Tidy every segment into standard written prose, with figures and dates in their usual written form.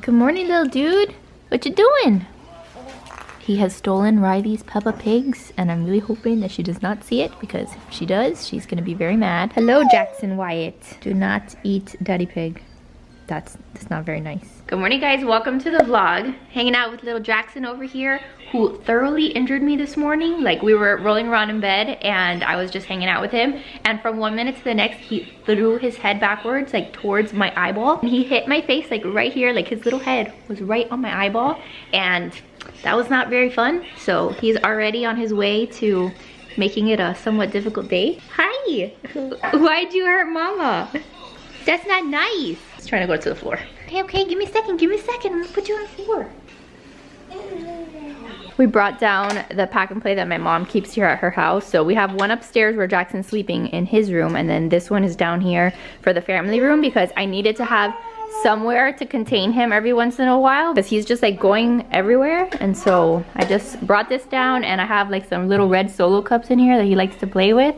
Good morning, little dude. What you doing? He has stolen Riley's Peppa Pigs, and I'm really hoping that she does not see it, because if she does, she's gonna be very mad. Hello, Jackson Wyatt. Do not eat Daddy Pig. That's not very nice. Good morning, guys. Welcome to the vlog. Hanging out with little Jackson over here, who thoroughly injured me this morning. Like, we were rolling around in bed and I was just hanging out with him, and from 1 minute to the next he threw his head backwards, like towards my eyeball, and he hit my face like right here. Like, his little head was right on my eyeball, and that was not very fun. So he's already on his way to making it a somewhat difficult day. Hi. Why'd you hurt mama? That's not nice. He's trying to go to the floor. Okay, give me a second, I'm gonna put you on the floor. We brought down the pack and play that my mom keeps here at her house. So we have one upstairs where Jackson's sleeping in his room, and then this one is down here for the family room, because I needed to have somewhere to contain him every once in a while, because he's just like going everywhere. And so I just brought this down, and I have like some little red Solo cups in here that he likes to play with.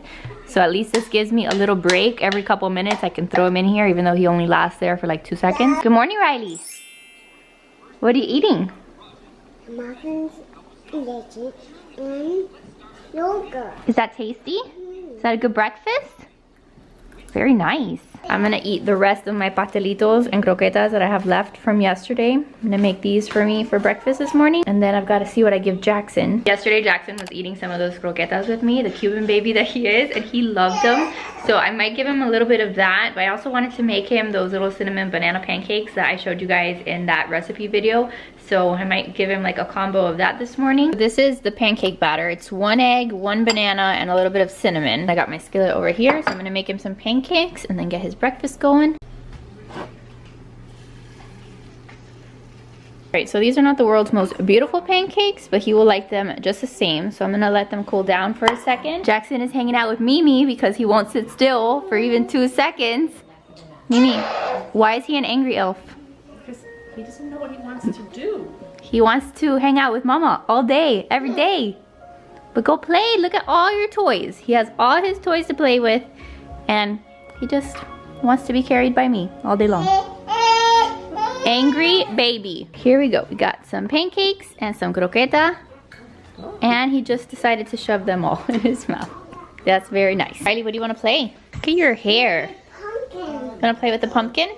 So at least this gives me a little break. Every couple minutes I can throw him in here, even though he only lasts there for like 2 seconds. Good morning, Riley. What are you eating? Muffins, legit, and yogurt. Is that tasty? Is that a good breakfast? Very nice. I'm gonna eat the rest of my pastelitos and croquetas that I have left from yesterday. I'm gonna make these for me for breakfast this morning, and then I've got to see what I give Jackson. Yesterday Jackson was eating some of those croquetas with me, the Cuban baby that he is, and he loved them. So I might give him a little bit of that, but I also wanted to make him those little cinnamon banana pancakes that I showed you guys in that recipe video. So I might give him like a combo of that this morning. This is the pancake batter. It's 1 egg, 1 banana, and a little bit of cinnamon. I got my skillet over here, so I'm gonna make him some pancakes and then get his breakfast going. Alright, so these are not the world's most beautiful pancakes, but he will like them just the same. So I'm gonna let them cool down for a second. Jackson is hanging out with Mimi because he won't sit still for even 2 seconds. Mimi, why is he an angry elf? He doesn't know what he wants to do. He wants to hang out with mama all day, every day. But go play, look at all your toys. He has all his toys to play with, and he just wants to be carried by me all day long. Angry baby. Here we go, we got some pancakes and some croqueta, and he just decided to shove them all in his mouth. That's very nice. Riley, what do you want to play? Look at your hair. Pumpkin. Gonna play with the pumpkin?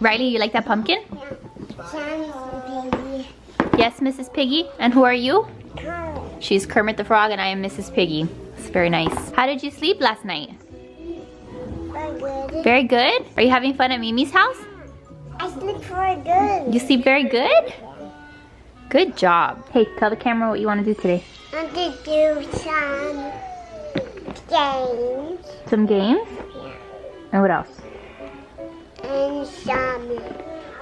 Riley, you like that pumpkin? Piggy. Yes, Mrs. Piggy. And who are you? Carrot. She's Kermit the Frog, and I am Mrs. Piggy. It's very nice. How did you sleep last night? Very good. Very good? Are you having fun at Mimi's house? I sleep very good. You sleep very good? Good job. Hey, tell the camera what you want to do today. I'm going to do some games. Some games? Yeah. And what else? And some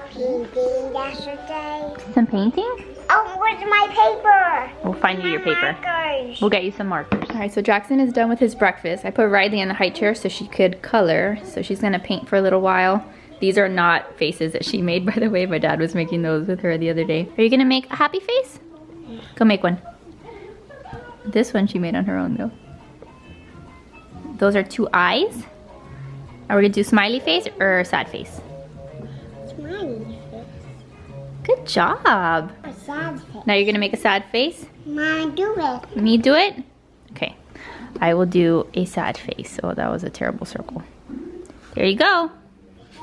painting yesterday. Some painting? Oh, where's my paper? We'll find you your paper. Markers. We'll get you some markers. Alright, so Jackson is done with his breakfast. I put Riley in the high chair so she could color. So she's gonna paint for a little while. These are not faces that she made, by the way. My dad was making those with her the other day. Are you gonna make a happy face? Go make one. This one she made on her own though. Those are 2 eyes. Are we gonna do smiley face or sad face? Smiley. Good job. A sad face. Now you're gonna make a sad face? Mine do it. Me do it? Okay. I will do a sad face. Oh, that was a terrible circle. There you go.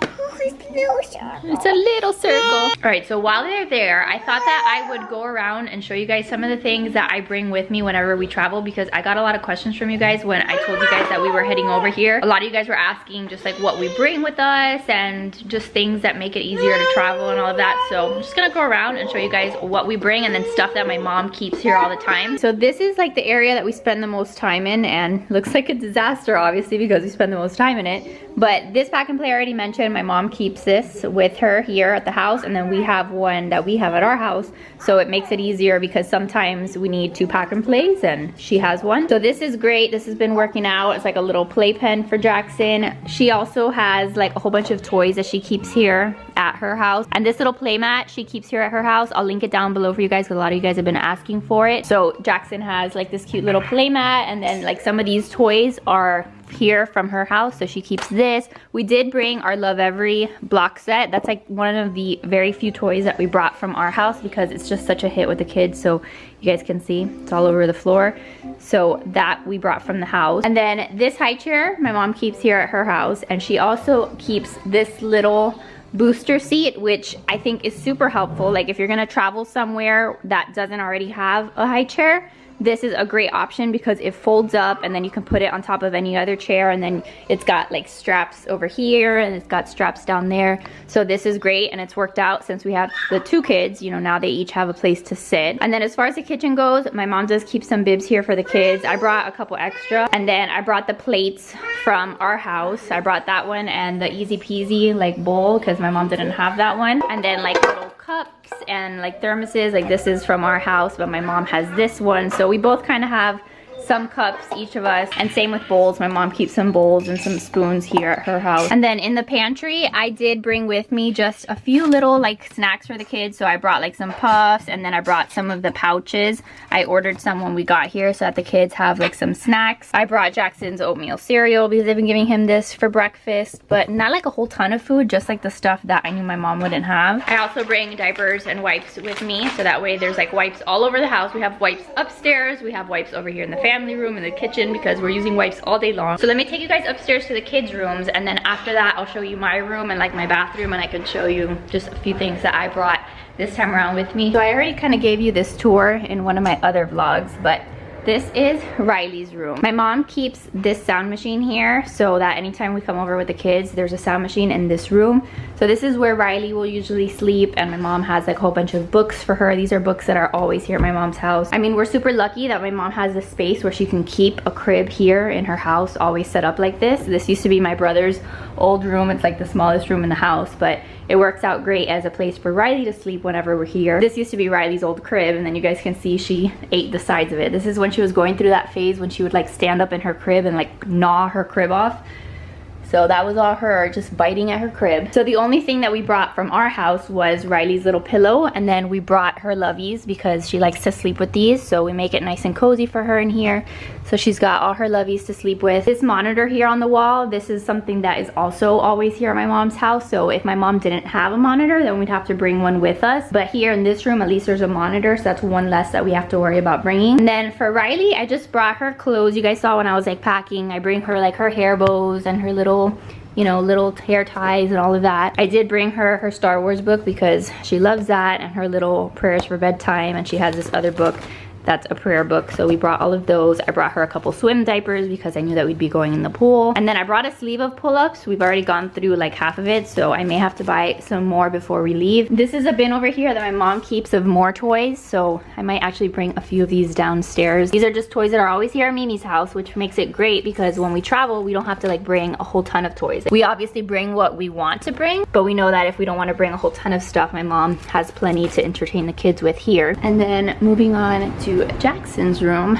Oh, it's a little circle. It's a little circle. All right, so while they're there, I thought that I would go around and show you guys some of the things that I bring with me whenever we travel, because I got a lot of questions from you guys when I told you guys that we were heading over here. A lot of you guys were asking just like what we bring with us and just things that make it easier to travel and all of that. So I'm just gonna go around and show you guys what we bring, and then stuff that my mom keeps here all the time. So this is like the area that we spend the most time in, and looks like a disaster obviously because we spend the most time in it. But this pack and play I already mentioned, my mom keeps this with her here at the house, and then we have one that we have at our house, so it makes it easier because sometimes we need 2 pack and plays and she has one. So this is great. This has been working out. It's like a little playpen for Jackson. She also has like a whole bunch of toys that she keeps here at her house, and this little play mat she keeps here at her house. I'll link it down below for you guys because a lot of you guys have been asking for it. So Jackson has like this cute little play mat, and then like some of these toys are here from her house, so she keeps this. We did bring our Love Every block set. That's like one of the very few toys that we brought from our house because it's just such a hit with the kids. So you guys can see it's all over the floor. So that we brought from the house. And then this high chair my mom keeps here at her house, and she also keeps this little booster seat, which I think is super helpful. Like if you're gonna travel somewhere that doesn't already have a high chair, this is a great option because it folds up and then you can put it on top of any other chair, and then it's got like straps over here and it's got straps down there. So this is great, and it's worked out since we have the 2 kids, you know, now they each have a place to sit. And then as far as the kitchen goes, my mom does keep some bibs here for the kids. I brought a couple extra, and then I brought the plates from our house. I brought that one and the easy peasy like bowl because my mom didn't have that one. And then like little cups and like thermoses, like this is from our house, but my mom has this one. So we both kind of have some cups, each of us, and same with bowls. My mom keeps some bowls and some spoons here at her house. And then in the pantry, I did bring with me just a few little like snacks for the kids. So I brought like some puffs, and then I brought some of the pouches. I ordered some when we got here so that the kids have like some snacks. I brought Jackson's oatmeal cereal because I've been giving him this for breakfast, but not like a whole ton of food, just like the stuff that I knew my mom wouldn't have. I also bring diapers and wipes with me, so that way there's like wipes all over the house. We have wipes upstairs, we have wipes over here in the family room, in the kitchen, because we're using wipes all day long. So let me take you guys upstairs to the kids' rooms, and then after that I'll show you my room and like my bathroom, and I can show you just a few things that I brought this time around with me. So I already kind of gave you this tour in one of my other vlogs, but this is Riley's room. My mom keeps this sound machine here so that anytime we come over with the kids, there's a sound machine in this room. So this is where Riley will usually sleep, and my mom has like a whole bunch of books for her. These are books that are always here at my mom's house. I mean, we're super lucky that my mom has this space where she can keep a crib here in her house, always set up like this. This used to be my brother's old room. It's like the smallest room in the house, but it works out great as a place for Riley to sleep whenever we're here. This used to be Riley's old crib, and then you guys can see she ate the sides of it. This is when she was going through that phase when she would like stand up in her crib and like gnaw her crib off. So that was all her just biting at her crib. So the only thing that we brought from our house was Riley's little pillow, and then we brought her lovies because she likes to sleep with these. So we make it nice and cozy for her in here. So she's got all her lovies to sleep with. This monitor here on the wall, this is something that is also always here at my mom's house. So if my mom didn't have a monitor, then we'd have to bring one with us. But here in this room, at least there's a monitor, so that's one less that we have to worry about bringing. And then for Riley, I just brought her clothes. You guys saw when I was like packing, I bring her like her hair bows and her little, you know, little hair ties and all of that. I did bring her her Star Wars book because she loves that, and her little prayers for bedtime, and she has this other book that's a prayer book, so we brought all of those. I brought her a couple swim diapers because I knew that we'd be going in the pool. And then I brought a sleeve of pull-ups. We've already gone through like half of it, so I may have to buy some more before we leave. This is a bin over here that my mom keeps of more toys, so I might actually bring a few of these downstairs. These are just toys that are always here at Mimi's house, which makes it great because when we travel, we don't have to like bring a whole ton of toys. We obviously bring what we want to bring, but we know that if we don't want to bring a whole ton of stuff, my mom has plenty to entertain the kids with here. And then moving on to Jackson's room.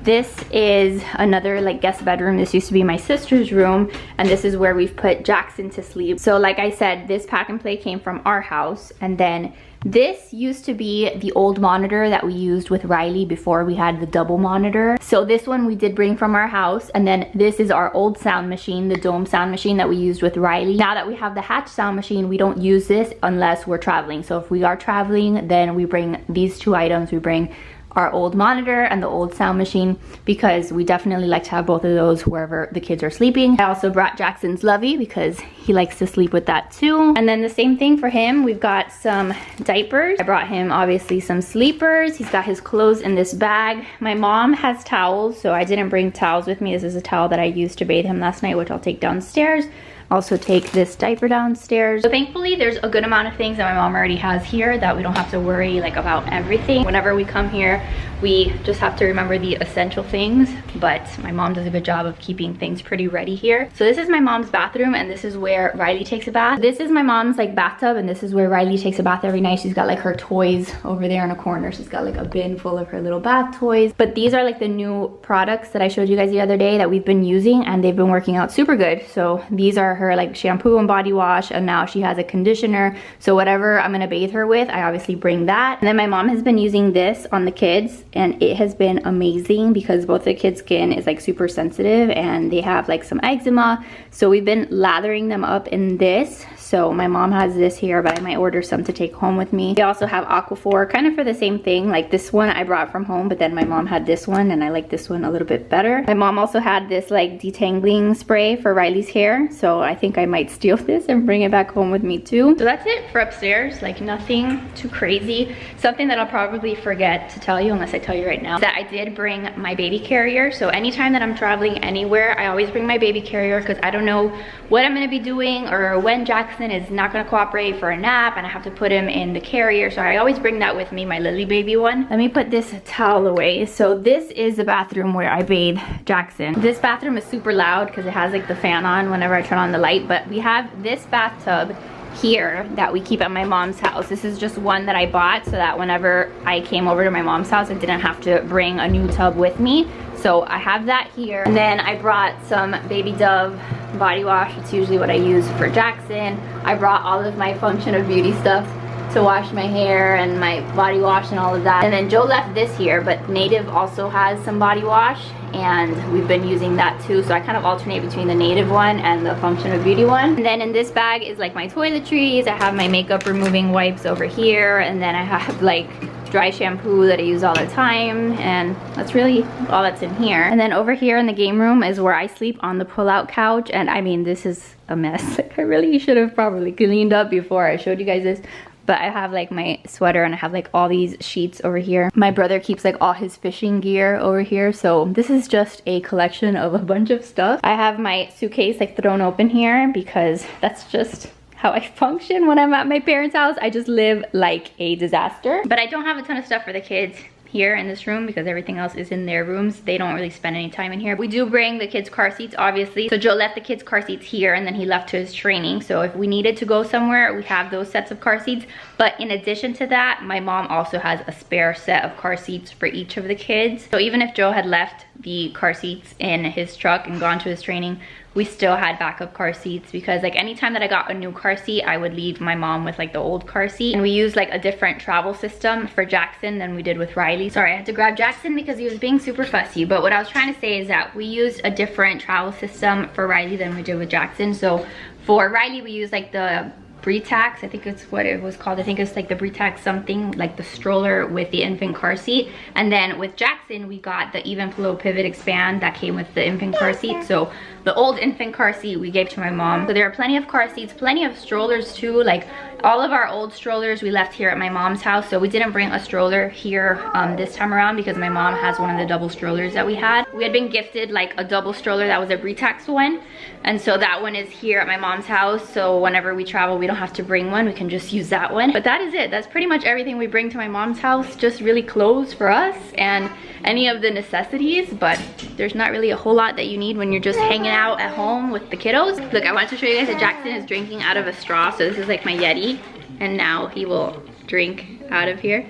This is another like guest bedroom. This used to be my sister's room, and this is where we've put Jackson to sleep. So like I said, this pack and play came from our house, and then this used to be the old monitor that we used with Riley before we had the double monitor. So this one we did bring from our house, and then this is our old sound machine, the dome sound machine that we used with Riley. Now that we have the Hatch sound machine, we don't use this unless we're traveling. So if we are traveling, then we bring these two items. We bring our old monitor and the old sound machine because we definitely like to have both of those wherever the kids are sleeping. I also brought Jackson's lovey because he likes to sleep with that too. And then the same thing for him, we've got some diapers. I brought him obviously some sleepers. He's got his clothes in this bag. My mom has towels, so I didn't bring towels with me. This is a towel that I used to bathe him last night, which I'll take downstairs. Also take this diaper downstairs. So thankfully there's a good amount of things that my mom already has here that we don't have to worry like about everything. Whenever we come here, we just have to remember the essential things, but my mom does a good job of keeping things pretty ready here. So this is my mom's bathroom, and this is where Riley takes a bath. This is my mom's like bathtub, and this is where Riley takes a bath every night. She's got like her toys over there in a corner. She's got like a bin full of her little bath toys. But these are like the new products that I showed you guys the other day that we've been using, and they've been working out super good. So these are her like shampoo and body wash, and now she has a conditioner. So whatever I'm gonna bathe her with, I obviously bring that. And then my mom has been using this on the kids, and it has been amazing because both the kids' skin is like super sensitive and they have like some eczema. So we've been lathering them up in this. So my mom has this here, but I might order some to take home with me. They also have Aquaphor, kind of for the same thing. Like this one I brought from home, but then my mom had this one and I like this one a little bit better. My mom also had this like detangling spray for Riley's hair. So I think I might steal this and bring it back home with me too. So that's it for upstairs, like nothing too crazy. Something that I'll probably forget to tell you unless I tell you right now, that I did bring my baby carrier. So anytime that I'm traveling anywhere, I always bring my baby carrier because I don't know what I'm gonna be doing or when Jackson is not gonna cooperate for a nap and I have to put him in the carrier. So I always bring that with me, my Lily baby one. Let me put this towel away. So this is the bathroom where I bathe Jackson. This bathroom is super loud because it has like the fan on whenever I turn on the light, but we have this bathtub here that we keep at my mom's house. This is just one that I bought so that whenever I came over to my mom's house, I didn't have to bring a new tub with me. So I have that here. And then I brought some Baby Dove body wash. It's usually what I use for Jackson. I brought all of my Function of Beauty stuff to wash my hair and my body wash and all of that. And then Joe left this here, but Native also has some body wash and we've been using that too. So I kind of alternate between the Native one and the Function of Beauty one. And then in this bag is like my toiletries. I have my makeup removing wipes over here, and then I have like dry shampoo that I use all the time, and that's really all that's in here. And then over here in the game room is where I sleep on the pull-out couch, and I mean this is a mess. Like I really should have probably cleaned up before I showed you guys this. But I have like my sweater and I have like all these sheets over here. My brother keeps like all his fishing gear over here. So this is just a collection of a bunch of stuff. I have my suitcase like thrown open here because that's just how I function when I'm at my parents' house. I just live like a disaster. But I don't have a ton of stuff for the kids here in this room because everything else is in their rooms. They don't really spend any time in here. We do bring the kids' car seats, obviously. So Joe left the kids' car seats here and then he left to his training. So if we needed to go somewhere, we have those sets of car seats. But in addition to that, my mom also has a spare set of car seats for each of the kids. So even if Joe had left the car seats in his truck and gone to his training, we still had backup car seats because like anytime that I got a new car seat, I would leave my mom with like the old car seat. And we used like a different travel system for Jackson than we did with Riley. Sorry, I had to grab Jackson because he was being super fussy. But what I was trying to say is that we used a different travel system for Riley than we did with Jackson. So for Riley, we used like the Britax, I think it's what it was called. I think it's like the Britax something, like the stroller with the infant car seat. And then with Jackson, we got the Even Flow Pivot Expand that came with the infant car seat. So the old infant car seat we gave to my mom. So there are plenty of car seats, plenty of strollers too. Like all of our old strollers we left here at my mom's house. So we didn't bring a stroller here this time around because my mom has one of the double strollers that we had. We had been gifted like a double stroller that was a Britax one. And so that one is here at my mom's house. So whenever we travel, we don't have to bring one. We can just use that one. But that is it. That's pretty much everything we bring to my mom's house. Just really clothes for us and any of the necessities. But there's not really a whole lot that you need when you're just hanging out at home with the kiddos. Look, I wanted to show you guys that Jackson is drinking out of a straw. So this is like my Yeti. And now he will drink out of here.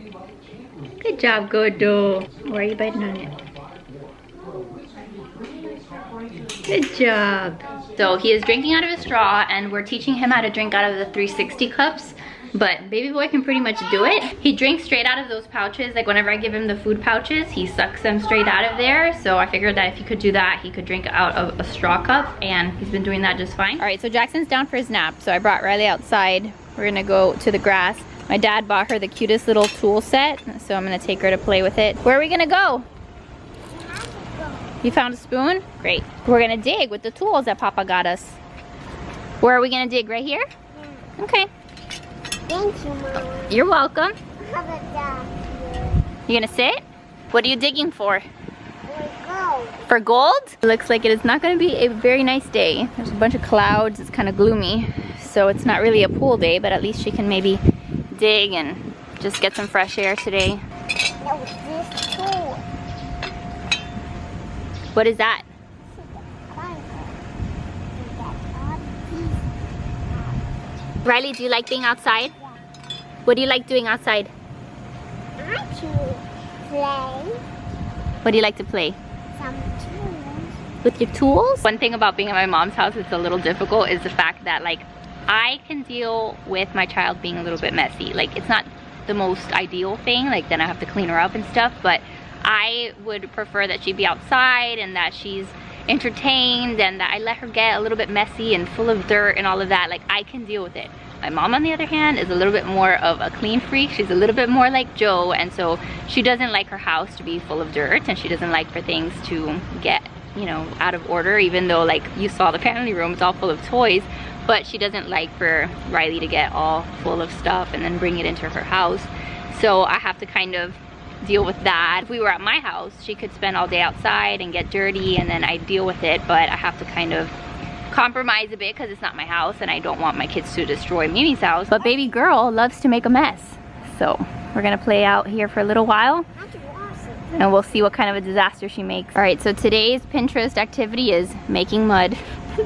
Good job, Godo. Why are you biting on it? Good job. So he is drinking out of a straw and we're teaching him how to drink out of the 360 cups. But baby boy can pretty much do it. He drinks straight out of those pouches. Like whenever I give him the food pouches, he sucks them straight out of there. So I figured that if he could do that, he could drink out of a straw cup, and he's been doing that just fine. All right, so Jackson's down for his nap. So I brought Riley outside. We're gonna go to the grass. My dad bought her the cutest little tool set, so I'm gonna take her to play with it. Where are we gonna go? You found a spoon? Great. We're gonna dig with the tools that Papa got us. Where are we gonna dig? Right here? Yeah. Okay. Thank you, Mom. You're welcome. How about that? You gonna sit? What are you digging for? Go. For gold? It looks like it is not gonna be a very nice day. There's a bunch of clouds, it's kind of gloomy. So it's not really a pool day, but at least she can maybe dig and just get some fresh air today. No, this tool. What is that? Riley, do you like being outside? What do you like doing outside? I like to play What do you like to play? some tunes. with your tools. One thing about being at my mom's house that's a little difficult is the fact that like I can deal with my child being a little bit messy. Like it's not the most ideal thing, like then I have to clean her up and stuff, but I would prefer that she be outside and that she's entertained and that I let her get a little bit messy and full of dirt and all of that. Like I can deal with it. My mom on the other hand is a little bit more of a clean freak. She's a little bit more like Joe, and so she doesn't like her house to be full of dirt, and she doesn't like for things to get, you know, out of order, even though like you saw the family room, it's all full of toys. But she doesn't like for Riley to get all full of stuff and then bring it into her house. So I have to kind of deal with that. If we were at my house, she could spend all day outside and get dirty, and then I deal with it, but I have to kind of compromise a bit because it's not my house and I don't want my kids to destroy Mimi's house. But baby girl loves to make a mess. So we're gonna play out here for a little while and we'll see what kind of a disaster she makes. All right, so today's Pinterest activity is making mud.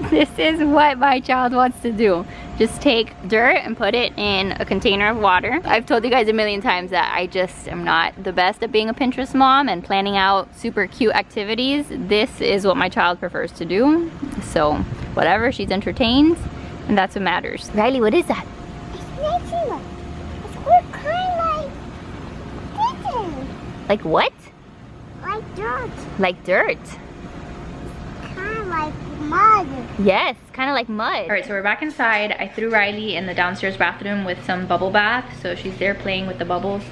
This is what my child wants to do. Just take dirt and put it in a container of water. I've told you guys a million times that I just am not the best at being a Pinterest mom and planning out super cute activities. This is what my child prefers to do. So whatever, she's entertained, and that's what matters. Riley, what is that? It's making it's kind of like kitten. Like what? Like dirt. Like dirt. Kind of like mud. Yes, kind of like mud. All right, so we're back inside. I threw Riley in the downstairs bathroom with some bubble bath, so she's there playing with the bubbles.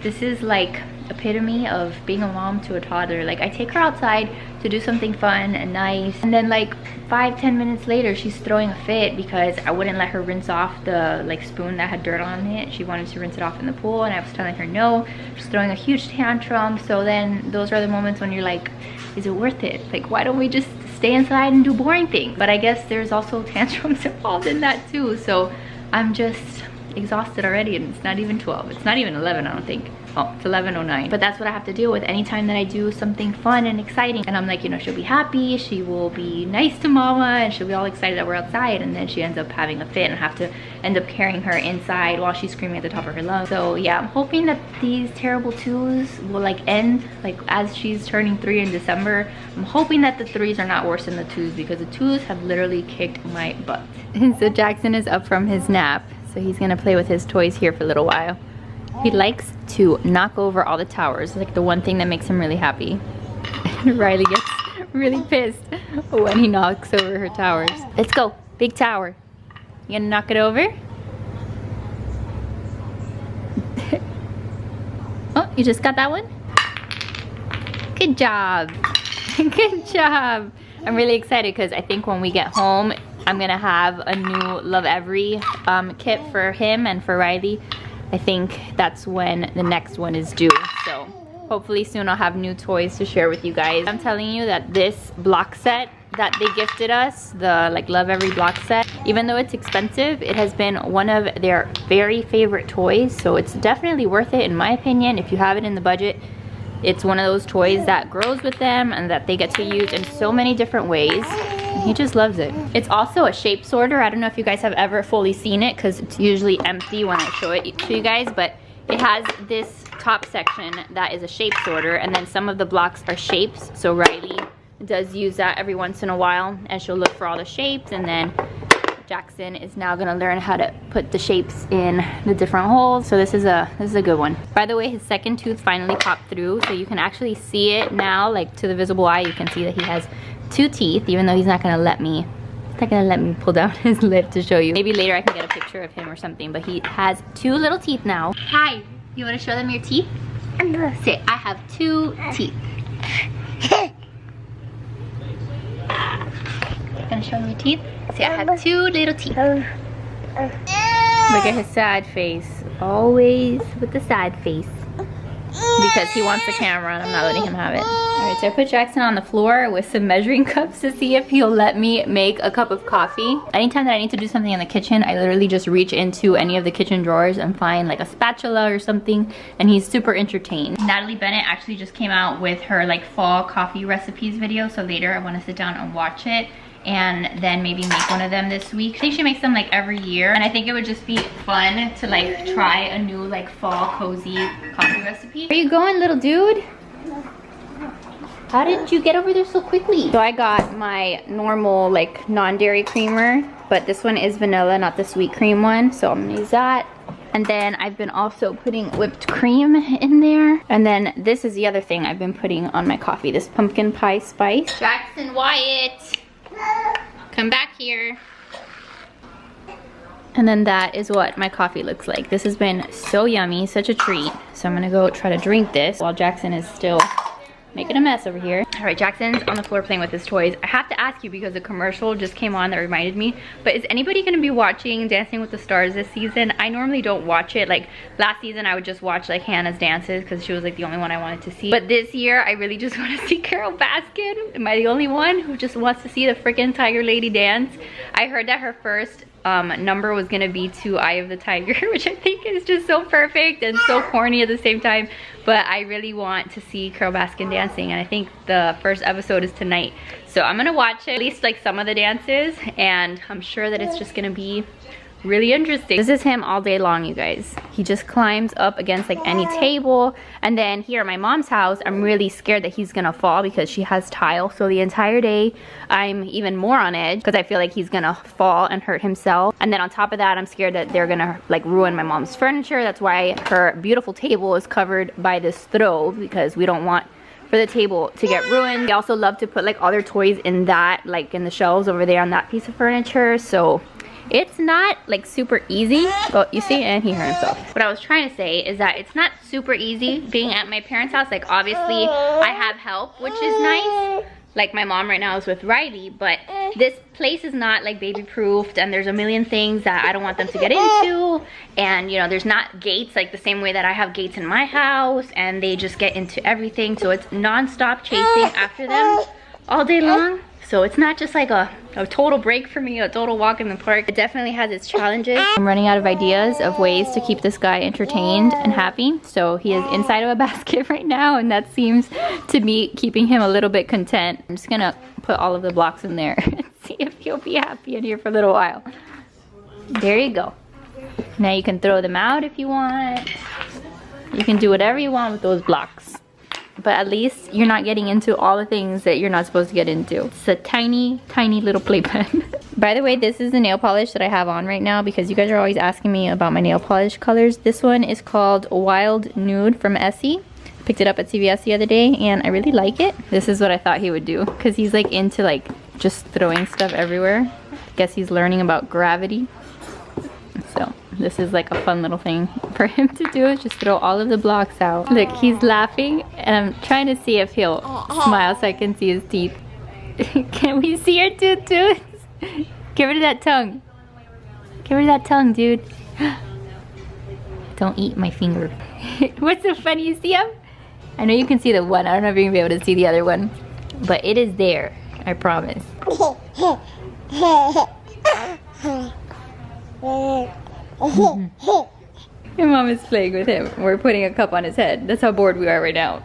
This is like epitome of being a mom to a toddler. Like I take her outside to do something fun and nice, and then like 5-10 minutes later she's throwing a fit because I wouldn't let her rinse off the like spoon that had dirt on it. She wanted to rinse it off in the pool and I was telling her no. She's throwing a huge tantrum. So then those are the moments when you're like, is it worth it? Like why don't we just stay inside and do boring things? But I guess there's also tantrums involved in that too. So I'm just exhausted already, and it's not even 12. It's not even 11, I don't think. Oh, it's 11:09. But that's what I have to deal with anytime that I do something fun and exciting. And I'm like, you know, she'll be happy, she will be nice to mama, and she'll be all excited that we're outside, and then she ends up having a fit and have to end up carrying her inside while she's screaming at the top of her lungs. So yeah, I'm hoping that these terrible 2s will like end like as she's turning 3 in December. I'm hoping that the 3s are not worse than the 2s, because the 2s have literally kicked my butt. So Jackson is up from his nap, so he's gonna play with his toys here for a little while. He likes to knock over all the towers. It's like the one thing that makes him really happy. Riley gets really pissed when he knocks over her towers. Let's go, big tower. You gonna knock it over? Oh, you just got that one? Good job. Good job. I'm really excited because I think when we get home, I'm gonna have a new Love Every kit for him and for Riley. I think that's when the next one is due. So hopefully soon I'll have new toys to share with you guys. I'm telling you that this block set that they gifted us, the like Love Every block set, even though it's expensive, it has been one of their very favorite toys. So it's definitely worth it in my opinion. If you have it in the budget, it's one of those toys that grows with them and that they get to use in so many different ways. And he just loves it. It's also a shape sorter. I don't know if you guys have ever fully seen it because it's usually empty when I show it to you guys, but it has this top section that is a shape sorter, and then some of the blocks are shapes. So Riley does use that every once in a while, and she'll look for all the shapes, and then Jackson is now gonna learn how to put the shapes in the different holes. So this is a good one. By the way, his second tooth finally popped through, so you can actually see it now, like to the visible eye. You can see that he has 2 teeth, even though he's not gonna let me pull down his lip to show you. Maybe later I can get a picture of him or something, but he has 2 little teeth now. Hi, you wanna show them your teeth? Say, I have 2 teeth. Gonna show them your teeth? Say, I have 2 little teeth. Look at his sad face. Always with the sad face. Because he wants the camera and I'm not letting him have it. Alright, so I put Jackson on the floor with some measuring cups to see if he'll let me make a cup of coffee. Anytime that I need to do something in the kitchen, I literally just reach into any of the kitchen drawers and find like a spatula or something, and he's super entertained. Natalie Bennett actually just came out with her like fall coffee recipes video, so later I want to sit down and watch it and then maybe make one of them this week. I think she makes them like every year, and I think it would just be fun to like try a new like fall cozy coffee recipe. Where you going, little dude? How did you get over there so quickly? So I got my normal like non-dairy creamer, but this one is vanilla, not the sweet cream one. So I'm gonna use that. And then I've been also putting whipped cream in there. And then this is the other thing I've been putting on my coffee, this pumpkin pie spice. Jackson Wyatt, come back here. And then that is what my coffee looks like. This has been so yummy, such a treat. So I'm gonna go try to drink this while Jackson is still making a mess over here. All right, Jackson's on the floor playing with his toys. I have to ask you because a commercial just came on that reminded me, but is anybody gonna be watching Dancing with the Stars this season? I normally don't watch it. Like last season, I would just watch like Hannah's dances because she was like the only one I wanted to see. But this year, I really just want to see Carol Baskin. Am I the only one who just wants to see the freaking Tiger Lady dance? I heard that her first number was gonna be to Eye of the Tiger, which I think is just so perfect and so corny at the same time. But I really want to see Carol Baskin dancing, and I think the first episode is tonight. So I'm gonna watch it, at least like some of the dances, and I'm sure that it's just gonna be really interesting. This is him all day long, you guys. He just climbs up against like any table. And then here at my mom's house, I'm really scared that he's gonna fall because she has tile. So the entire day, I'm even more on edge because I feel like he's gonna fall and hurt himself. And then on top of that, I'm scared that they're gonna like ruin my mom's furniture. That's why her beautiful table is covered by this throw, because we don't want for the table to get ruined. They also love to put like all their toys in that, like in the shelves over there on that piece of furniture. So it's not like super easy. Oh, you see, and he hurt himself. What I was trying to say is that it's not super easy being at my parents' house. Like obviously I have help, which is nice. Like my mom right now is with Riley, but this place is not like baby proofed, and there's a million things that I don't want them to get into. And you know, there's not gates like the same way that I have gates in my house, and they just get into everything. So it's non-stop chasing after them all day long. So it's not just like a total break for me, a total walk in the park. It definitely has its challenges. I'm running out of ideas of ways to keep this guy entertained and happy. So he is inside of a basket right now, and that seems to be keeping him a little bit content. I'm just gonna put all of the blocks in there and see if he'll be happy in here for a little while. There you go. Now you can throw them out if you want. You can do whatever you want with those blocks. But at least you're not getting into all the things that you're not supposed to get into. It's a tiny, tiny little playpen. By the way, this is the nail polish that I have on right now because you guys are always asking me about my nail polish colors. This one is called Wild Nude from Essie. Picked it up at CVS the other day and I really like it. This is what I thought he would do because he's like into like just throwing stuff everywhere. I guess he's learning about gravity. So this is like a fun little thing for him to do, is just throw all of the blocks out. Look, he's laughing and I'm trying to see if he'll smile so I can see his teeth. Can we see your tooth? Give rid of that tongue. Give rid of that tongue, dude. Don't eat my finger. What's so funny? You see him? I know you can see the one. I don't know if you're gonna be able to see the other one, but it is there. I promise. Your mom is playing with him. We're putting a cup on his head. That's how bored we are right now.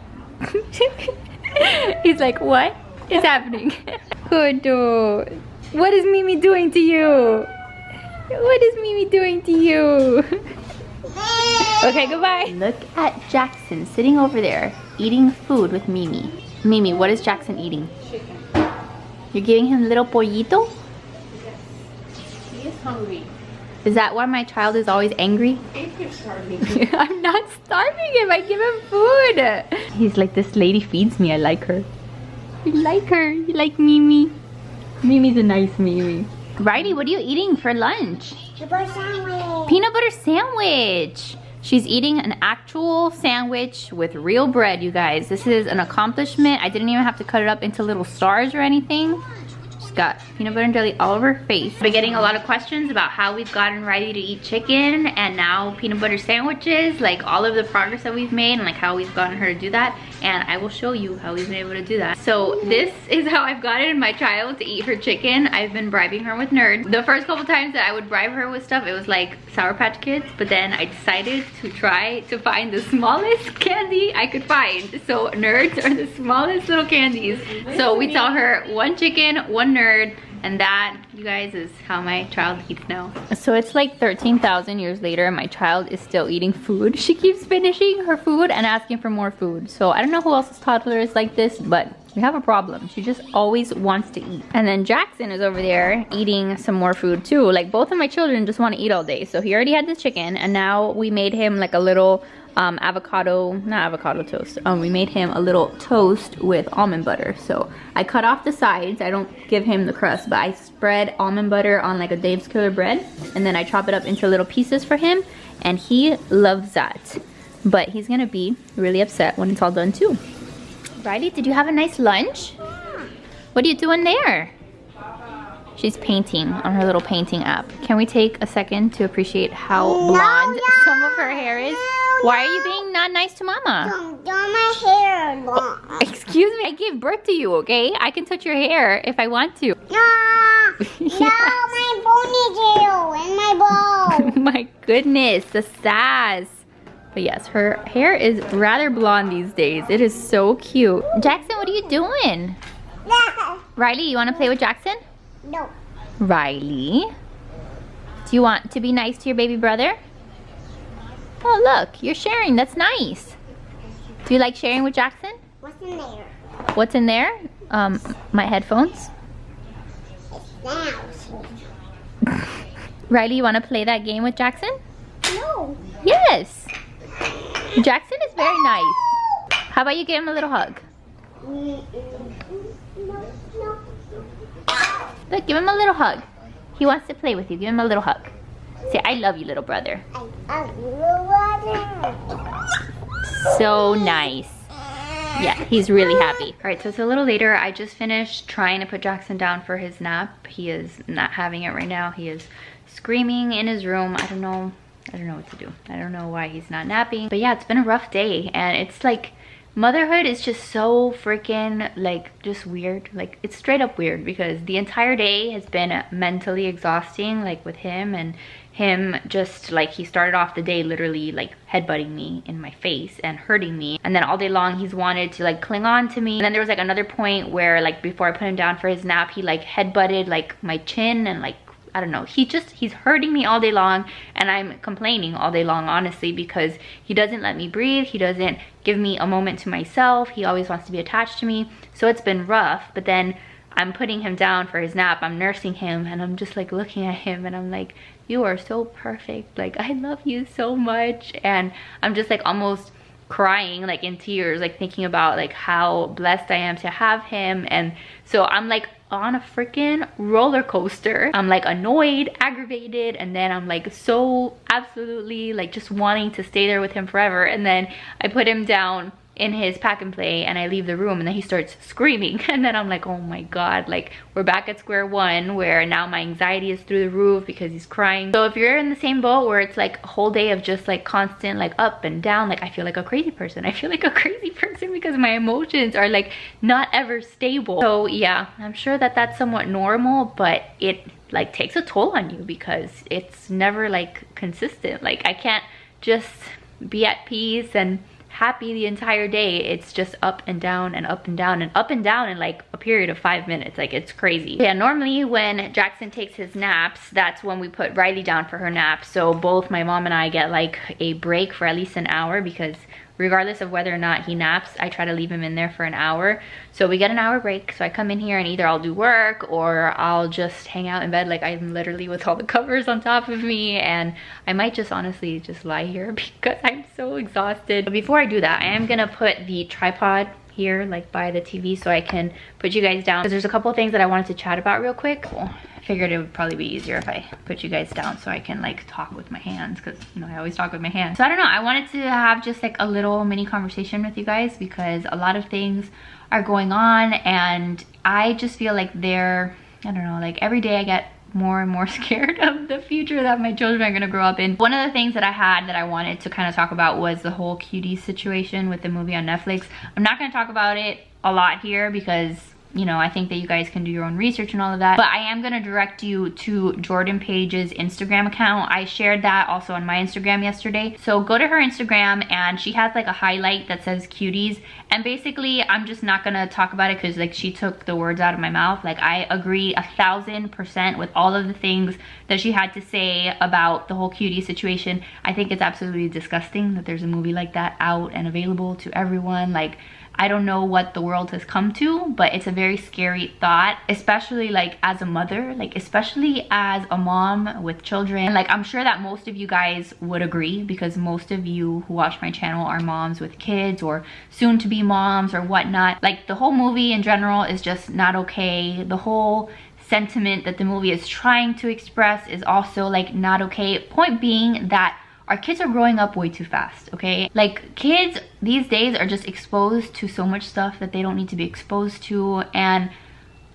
He's like, what is happening? Kudo. What is Mimi doing to you? What is Mimi doing to you? Okay, goodbye. Look at Jackson sitting over there eating food with Mimi. Mimi, what is Jackson eating? Chicken. You're giving him little pollito? He is hungry. Is that why my child is always angry? If you're starving. I'm not starving him. I give him food. He's like, this lady feeds me. I like her. You like her. You like Mimi. Mimi's a nice Mimi. Riley, what are you eating for lunch? Peanut butter sandwich. Peanut butter sandwich. She's eating an actual sandwich with real bread, you guys. This is an accomplishment. I didn't even have to cut it up into little stars or anything. Got peanut butter and jelly all over her face. I've been getting a lot of questions about how we've gotten Riley to eat chicken and now peanut butter sandwiches, like all of the progress that we've made and like how we've gotten her to do that. And I will show you how we've been able to do that. So this is how I've gotten my child to eat her chicken. I've been bribing her with Nerds. The first couple times that I would bribe her with stuff, it was like Sour Patch Kids, but then I decided to try to find the smallest candy I could find. So Nerds are the smallest little candies. So we tell her one chicken, one Nerd, and that, you guys, is how my child eats now. So it's like 13,000 years later and my child is still eating food. She keeps finishing her food and asking for more food. So I don't know who else's toddler is like this, but We have a problem. She just always wants to eat. And then Jackson is over there eating some more food too. Like both of my children just want to eat all day. So he already had the chicken and now we made him like a little not avocado toast. We made him a little toast with almond butter. So I cut off the sides. I don't give him the crust, but I spread almond butter on like a Dave's Killer bread. And then I chop it up into little pieces for him. And he loves that. But he's gonna be really upset when it's all done too. Riley, did you have a nice lunch? What are you doing there? She's painting on her little painting app. Can we take a second to appreciate how blonde some of her hair is? Why are you being not nice to mama? Don't do my hair long. Excuse me, I gave birth to you, okay? I can touch your hair if I want to. No, Yes. no, my ponytail and my bow. My goodness, the sass. But yes, her hair is rather blonde these days. It is so cute. Jackson, what are you doing? Riley, you want to play with Jackson? No. Riley, do you want to be nice to your baby brother? Oh, look, you're sharing. That's nice. Do you like sharing with Jackson? What's in there? What's in there? My headphones. Now. Riley, you want to play that game with Jackson? No. Yes. Jackson is very nice. How about you give him a little hug? No, no. Look, give him a little hug. He wants to play with you. Give him a little hug. Say, I love you, little brother. So nice. Yeah, he's really happy. All right, so it's a little later. I just finished trying to put Jackson down for his nap. He is not having it right now. He is screaming in his room. I don't know what to do. I don't know why he's not napping. But yeah, it's been a rough day. And it's like, motherhood is just so freaking like just weird. Like it's straight up weird because the entire day has been mentally exhausting, like with him, and him just like, he started off the day literally like headbutting me in my face and hurting me, and then all day long he's wanted to like cling on to me. And then there was like another point where like before I put him down for his nap, he like headbutted like my chin and like, I don't know, he's hurting me all day long, and I'm complaining all day long, honestly, because he doesn't let me breathe. He doesn't give me a moment to myself. He always wants to be attached to me. So it's been rough. But then I'm putting him down for his nap. I'm nursing him, and I'm just like looking at him, and I'm like, you are so perfect. Like, I love you so much. And I'm just like almost crying, like in tears, like thinking about like how blessed I am to have him. And so I'm like on a freaking roller coaster. I'm like annoyed, aggravated, and then I'm like so absolutely like just wanting to stay there with him forever. And then I put him down in his pack and play and I leave the room, and then he starts screaming, and then I'm like, oh my god, like we're back at square one, where now my anxiety is through the roof because he's crying. So if you're in the same boat where it's like a whole day of just like constant like up and down, like I feel like a crazy person. I feel like a crazy person because my emotions are like not ever stable. So yeah, I'm sure that that's somewhat normal, but it like takes a toll on you because it's never like consistent. Like I can't just be at peace and happy the entire day. It's just up and down and up and down and up and down in like a period of 5 minutes. Like it's crazy. Yeah, normally when Jackson takes his naps, that's when we put Riley down for her nap. So both my mom and I get like a break for at least an hour, because regardless of whether or not he naps, I try to leave him in there for an hour. So we get an hour break. So I come in here and either I'll do work or I'll just hang out in bed. Like I'm literally with all the covers on top of me, and I might just honestly just lie here because I'm so exhausted. But before I do that, I am gonna put the tripod here like by the TV so I can put you guys down, because there's a couple of things that I wanted to chat about real quick. I figured it would probably be easier if I put you guys down so I can like talk with my hands, because you know I always talk with my hands. So I don't know, I wanted to have just like a little mini conversation with you guys, because a lot of things are going on and I just feel like I don't know, like every day I get more and more scared of the future that my children are gonna grow up in. One of the things that I had that I wanted to kind of talk about was the whole cutie situation with the movie on Netflix. I'm not gonna talk about it a lot here because, you know, I think that you guys can do your own research and all of that, but I am gonna direct you to Jordan Page's Instagram account. I shared that also on my Instagram yesterday. So go to her Instagram and she has like a highlight that says cuties, and basically I'm just not gonna talk about it because like she took the words out of my mouth. Like I agree 1000% with all of the things that she had to say about the whole cutie situation. I think it's absolutely disgusting that there's a movie like that out and available to everyone. Like I don't know what the world has come to, but it's a very scary thought, especially like as a mother, like especially as a mom with children. Like I'm sure that most of you guys would agree, because most of you who watch my channel are moms with kids or soon to be moms or whatnot. Like the whole movie in general is just not okay. The whole sentiment that the movie is trying to express is also like not okay. Point being that our kids are growing up way too fast, okay? Like kids these days are just exposed to so much stuff that they don't need to be exposed to, and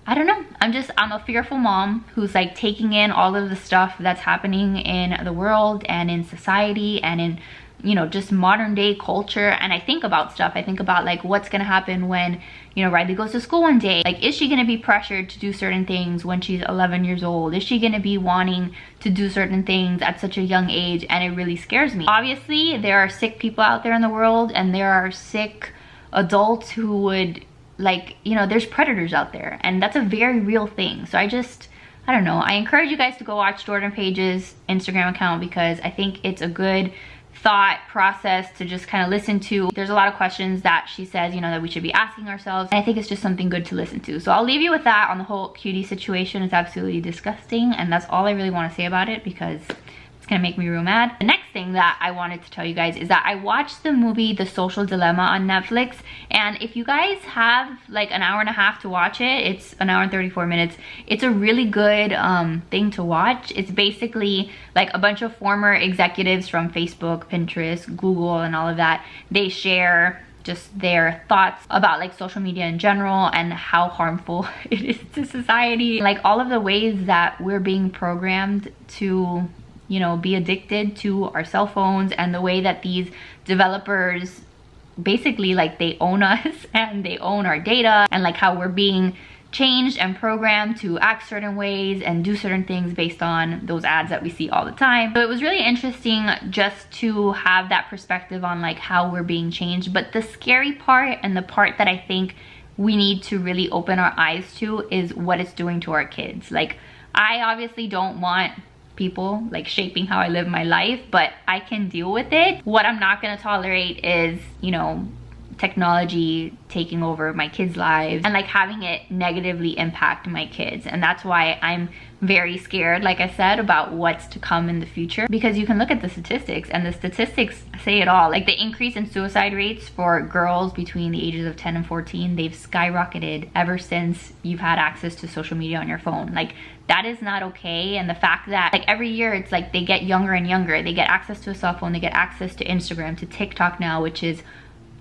I don't know, I'm a fearful mom who's like taking in all of the stuff that's happening in the world and in society and in, you know, just modern day culture. And I think about stuff. I think about like what's gonna happen when, you know, Riley goes to school one day. Like, is she gonna be pressured to do certain things when she's 11 years old? Is she gonna be wanting to do certain things at such a young age? And it really scares me. Obviously, there are sick people out there in the world, and there are sick adults who would, like, you know, there's predators out there, and that's a very real thing. So I don't know. I encourage you guys to go watch Jordan Page's Instagram account, because I think it's a good thought process to just kind of listen to. There's a lot of questions that she says, you know, that we should be asking ourselves, and I think it's just something good to listen to. So I'll leave you with that on the whole cutie situation. It's absolutely disgusting, and that's all I really want to say about it, because it's gonna make me real mad. The next thing that I wanted to tell you guys is that I watched the movie The Social Dilemma on Netflix, and if you guys have like an hour and a half to watch it, it's an hour and 34 minutes. It's a really good thing to watch. It's basically like a bunch of former executives from Facebook, Pinterest, Google, and all of that. They share just their thoughts about like social media in general and how harmful it is to society. Like all of the ways that we're being programmed to, you know, be addicted to our cell phones, and the way that these developers basically like they own us and they own our data, and like how we're being changed and programmed to act certain ways and do certain things based on those ads that we see all the time. So it was really interesting just to have that perspective on like how we're being changed. But the scary part, and the part that I think we need to really open our eyes to, is what it's doing to our kids. Like, I obviously don't want people like shaping how I live my life, but I can deal with it. What I'm not gonna tolerate is, you know, technology taking over my kids' lives and like having it negatively impact my kids. And that's why I'm very scared, like I said, about what's to come in the future, because you can look at the statistics, and the statistics say it all. Like the increase in suicide rates for girls between the ages of 10 and 14, they've skyrocketed ever since you've had access to social media on your phone. Like, that is not okay. And the fact that like every year it's like they get younger and younger, they get access to a cell phone, they get access to Instagram, to TikTok now, which is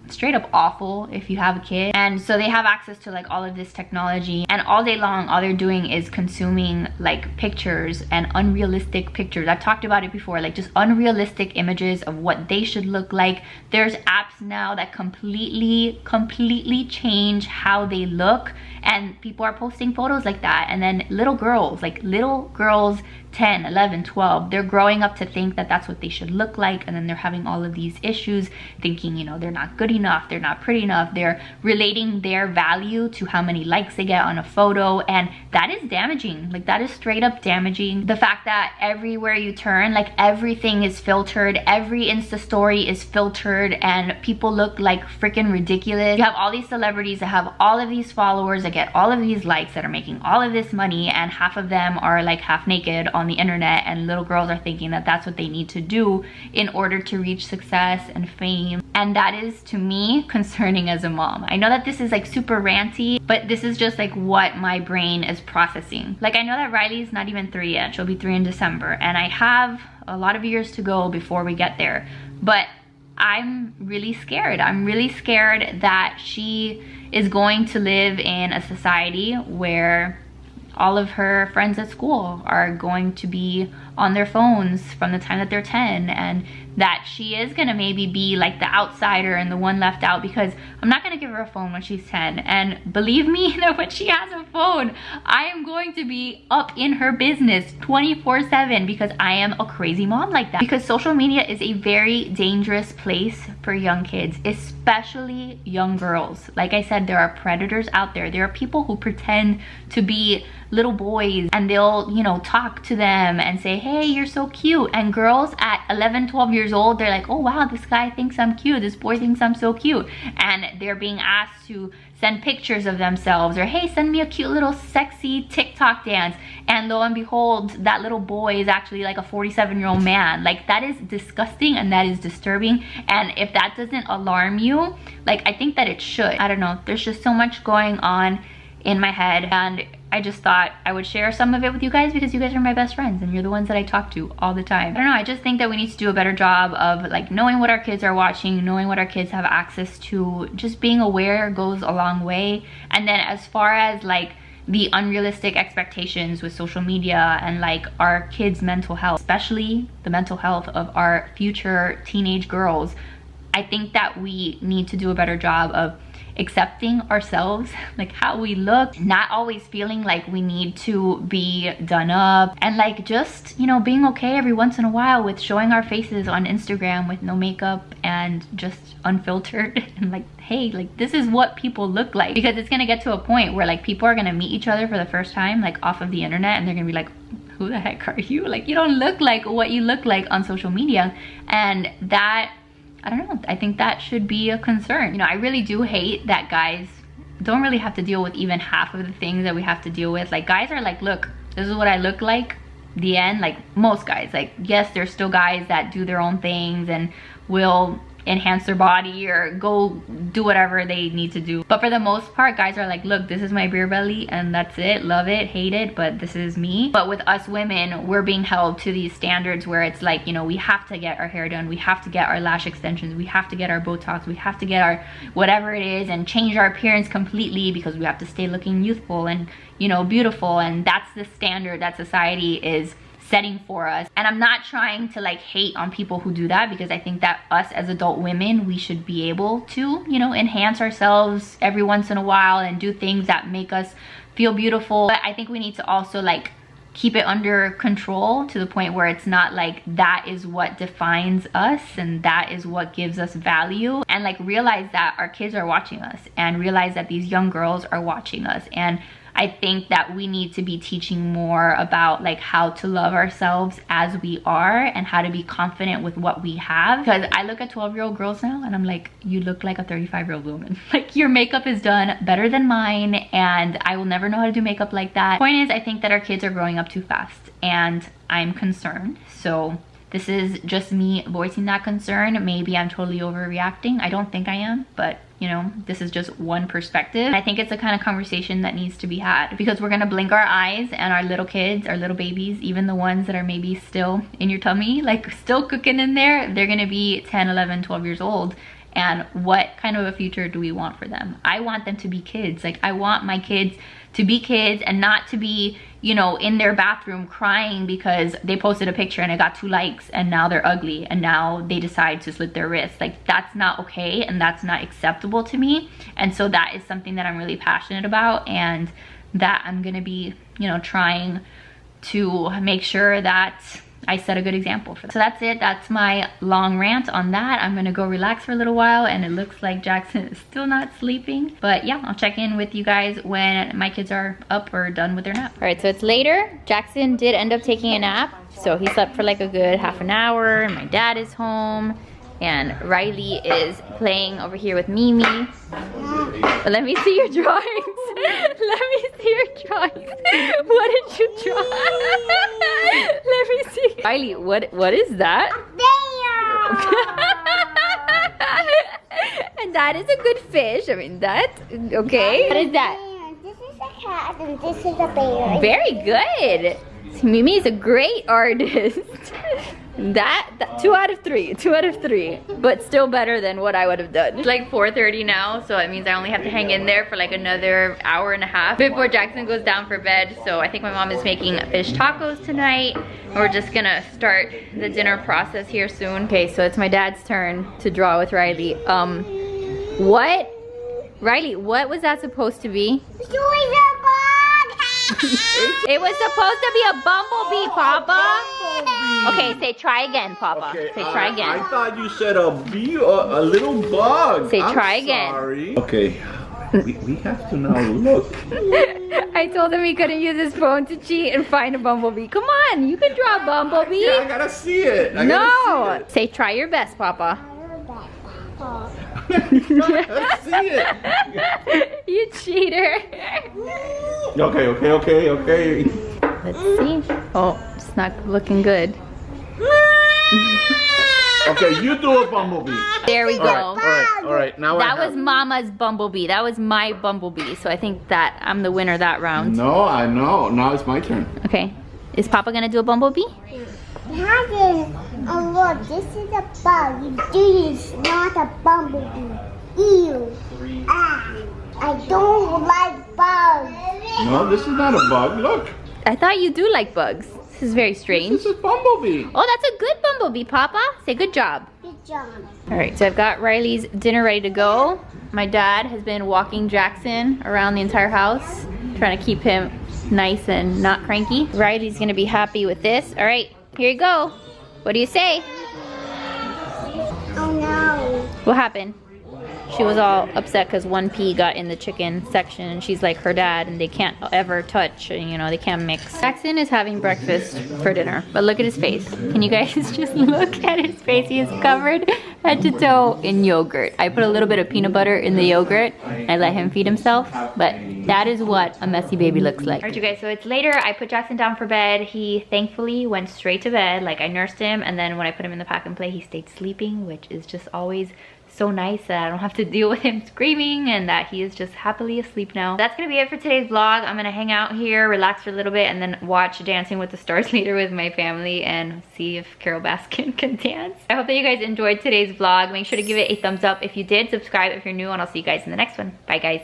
straight up awful if you have a kid. And so they have access to like all of this technology, and all day long all they're doing is consuming like pictures, and unrealistic pictures. I've talked about it before, like just unrealistic images of what they should look like. There's apps now that completely change how they look, and people are posting photos like that. And then little girls 10, 11, 12, they're growing up to think that that's what they should look like, and then they're having all of these issues thinking, you know, they're not good enough, they're not pretty enough. They're relating their value to how many likes they get on a photo, and that is damaging. Like, that is straight up damaging. The fact that everywhere you turn, like everything is filtered, every Insta story is filtered, and people look like freaking ridiculous. You have all these celebrities that have all of these followers that get all of these likes, that are making all of this money, and half of them are like half naked on the internet, and little girls are thinking that that's what they need to do in order to reach success and fame. And that is, to me, concerning as a mom. I know that this is like super ranty, but this is just like what my brain is processing. Like, I know that Riley's not even 3 yet. She'll be 3 in December, and I have a lot of years to go before we get there, but I'm really scared. I'm really scared that she is going to live in a society where all of her friends at school are going to be on their phones from the time that they're 10, and that she is gonna maybe be like the outsider and the one left out, because I'm not gonna give her a phone when she's 10. And believe me that when she has a phone, I am going to be up in her business 24/7, because I am a crazy mom like that. Because social media is a very dangerous place for young kids, especially young girls. Like I said, there are predators out there. There are people who pretend to be little boys, and they'll, you know, talk to them and say, hey, you're so cute. And girls at 11, 12 years old, they're like, oh wow, this guy thinks I'm cute, this boy thinks I'm so cute. And they're being asked to send pictures of themselves, or hey, send me a cute little sexy TikTok dance. And lo and behold, that little boy is actually like a 47-year-old man. Like, that is disgusting and that is disturbing. And if that doesn't alarm you, like, I think that it should. I don't know, there's just so much going on in my head, and I just thought I would share some of it with you guys because you guys are my best friends and you're the ones that I talk to all the time. I don't know, I just think that we need to do a better job of like knowing what our kids are watching, knowing what our kids have access to. Just being aware goes a long way. And then as far as like the unrealistic expectations with social media and like our kids' mental health, especially the mental health of our future teenage girls, I think that we need to do a better job of accepting ourselves, like how we look, not always feeling like we need to be done up, and like just, you know, being okay every once in a while with showing our faces on Instagram with no makeup and just unfiltered, and like, hey, like this is what people look like. Because it's gonna get to a point where like people are gonna meet each other for the first time like off of the internet, and they're gonna be like, who the heck are you? Like, you don't look like what you look like on social media. And that, I don't know, I think that should be a concern. You know, I really do hate that guys don't really have to deal with even half of the things that we have to deal with. Like, guys are like, look, this is what I look like, the end. Like, most guys, like, yes, there's still guys that do their own things and will enhance their body or go do whatever they need to do, but for the most part, guys are like, look, this is my beer belly and that's it. Love it, hate it, but this is me. But with us women, we're being held to these standards where it's like, you know, we have to get our hair done, we have to get our lash extensions, we have to get our Botox, we have to get our whatever it is and change our appearance completely because we have to stay looking youthful and, you know, beautiful. And that's the standard that society is setting for us. And I'm not trying to like hate on people who do that, because I think that us as adult women, we should be able to, you know, enhance ourselves every once in a while and do things that make us feel beautiful. But I think we need to also like keep it under control to the point where it's not like that is what defines us and that is what gives us value. And like realize that our kids are watching us, and realize that these young girls are watching us. And I think that we need to be teaching more about like how to love ourselves as we are and how to be confident with what we have. Because I look at 12-year-old girls now and I'm like, you look like a 35-year-old woman. Like, your makeup is done better than mine and I will never know how to do makeup like that. Point is, I think that our kids are growing up too fast and I'm concerned. So this is just me voicing that concern. Maybe I'm totally overreacting. I don't think I am, but you know, this is just one perspective. I think it's the kind of conversation that needs to be had, because we're gonna blink our eyes and our little kids, our little babies, even the ones that are maybe still in your tummy, like still cooking in there, they're gonna be 10, 11, 12 years old. And what kind of a future do we want for them? I want them to be kids. Like, I want my kids to be kids and not to be, you know, in their bathroom crying because they posted a picture and it got 2 likes and now they're ugly and now they decide to slit their wrists. Like, that's not okay and that's not acceptable to me. And so that is something that I'm really passionate about, and that I'm gonna be, you know, trying to make sure that I set a good example for them. So that's it. That's my long rant on that. I'm gonna go relax for a little while, and it looks like Jackson is still not sleeping. But yeah, I'll check in with you guys when my kids are up or done with their nap. All right, so it's later. Jackson did end up taking a nap. So he slept for like a good half an hour, and my dad is home. And Riley is playing over here with Mimi. But let me see your drawings. Let me see your drawings. What did you draw? Let me see. Riley, what is that? And that is a good fish. I mean, that, okay. What is that? This is a cat and this is a bear. Very good. Mimi is a great artist. That 2 out of 3, 2 out of 3, but still better than what I would have done. It's like 4:30 now, so it means I only have to hang in there for like another hour and a half before Jackson goes down for bed. So I think my mom is making fish tacos tonight. We're just gonna start the dinner process here soon. Okay, so it's my dad's turn to draw with Riley. What? Riley, what was that supposed to be? It was supposed to be a bumblebee, Papa. Okay, say try again, Papa. Okay, say try again. I thought you said a bee or a little bug. Say try again. Sorry. Okay, we have to now look. I I told him he couldn't use his phone to cheat and find a bumblebee. Come on, you can draw a bumblebee. Yeah, I gotta see it. I No. gotta Say, try your best, Papa. see it. Let's see it. You cheater. Okay. Let's see. Oh, it's not looking good. Okay, you do a bumblebee. There we go. All right. Now That was Mama's bumblebee. That was my bumblebee. So I think that I'm the winner that round. No, I know. Now it's my turn. Okay. Is Papa gonna do a bumblebee? Oh look, this is a bug. This is not a bumblebee. Ew. Ah, I don't like bugs. No, this is not a bug. Look. I thought you do like bugs. This is very strange. This is a bumblebee. Oh, that's a good bumblebee, Papa. Say good job. Good job. All right, so I've got Riley's dinner ready to go. My dad has been walking Jackson around the entire house, trying to keep him nice and not cranky. Riley's gonna be happy with this. All right, here you go. What do you say? Oh no. What happened? She was all upset because one pea got in the chicken section and she's like her dad and they can't ever touch, you know, they can't mix. Jackson is having breakfast for dinner, but look at his face. Can you guys just look at his face? He is covered head to toe in yogurt. I put a little bit of peanut butter in the yogurt. I let him feed himself, but that is what a messy baby looks like. All right, you guys, so it's later. I put Jackson down for bed. He thankfully went straight to bed. Like I nursed him, and then when I put him in the pack and play, he stayed sleeping, which is just always so nice that I don't have to deal with him screaming and that he is just happily asleep now. That's gonna be it for today's vlog. I'm gonna hang out here, relax for a little bit, and then watch Dancing with the Stars later with my family and see if Carol Baskin can dance. I hope that you guys enjoyed today's vlog. Make sure to give it a thumbs up if you did, subscribe if you're new, and I'll see you guys in the next one. Bye guys.